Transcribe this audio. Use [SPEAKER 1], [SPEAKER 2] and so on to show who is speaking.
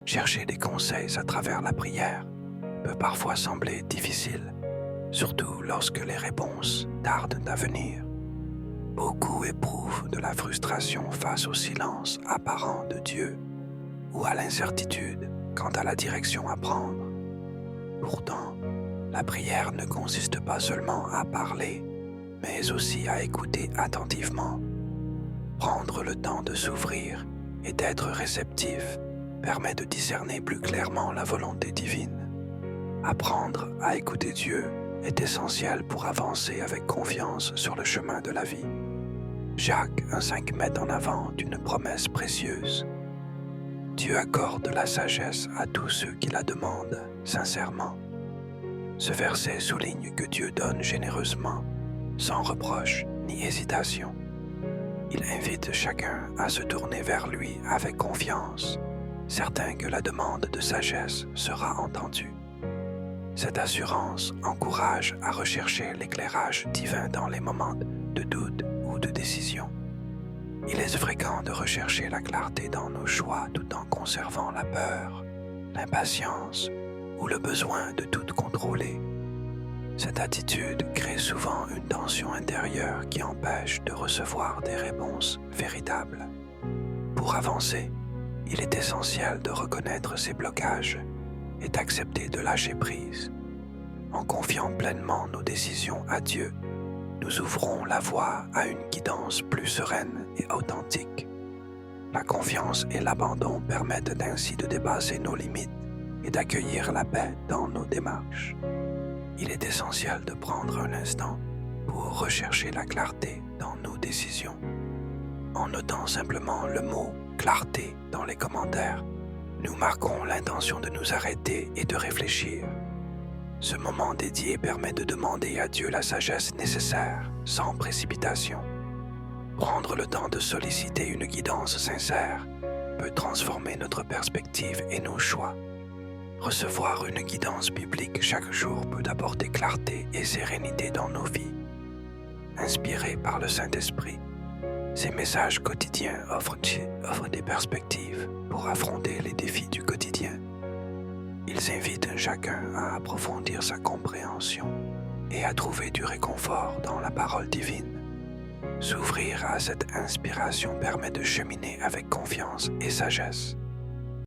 [SPEAKER 1] Chercher des conseils à travers la prière peut parfois sembler difficile, surtout lorsque les réponses tardent à venir. Beaucoup éprouvent de la frustration face au silence apparent de Dieu ou à l'incertitude quant à la direction à prendre. Pourtant, la prière ne consiste pas seulement à parler, mais aussi à écouter attentivement. Prendre le temps de s'ouvrir et d'être réceptif permet de discerner plus clairement la volonté divine. Apprendre à écouter Dieu est essentiel pour avancer avec confiance sur le chemin de la vie. Jacques 1,5 met en avant une promesse précieuse. Dieu accorde la sagesse à tous ceux qui la demandent sincèrement. Ce verset souligne que Dieu donne généreusement, sans reproche ni hésitation. Il invite chacun à se tourner vers lui avec confiance, certain que la demande de sagesse sera entendue. Cette assurance encourage à rechercher l'éclairage divin dans les moments de doute ou de décision. Il est fréquent de rechercher la clarté dans nos choix tout en conservant la peur, l'impatience ou le besoin de tout contrôler. Cette attitude crée souvent une tension intérieure qui empêche de recevoir des réponses véritables. Pour avancer, il est essentiel de reconnaître ces blocages et d'accepter de lâcher prise. En confiant pleinement nos décisions à Dieu, nous ouvrons la voie à une guidance plus sereine et authentique. La confiance et l'abandon permettent ainsi de dépasser nos limites et d'accueillir la paix dans nos démarches. Il est essentiel de prendre un instant pour rechercher la clarté dans nos décisions. En notant simplement le mot « clarté » dans les commentaires, nous marquons l'intention de nous arrêter et de réfléchir. Ce moment dédié permet de demander à Dieu la sagesse nécessaire, sans précipitation. Prendre le temps de solliciter une guidance sincère peut transformer notre perspective et nos choix. Recevoir une guidance biblique chaque jour peut apporter clarté et sérénité dans nos vies. Inspirés par le Saint-Esprit, ces messages quotidiens offrent des perspectives pour affronter les défis du quotidien. Ils invitent chacun à approfondir sa compréhension et à trouver du réconfort dans la parole divine. S'ouvrir à cette inspiration permet de cheminer avec confiance et sagesse,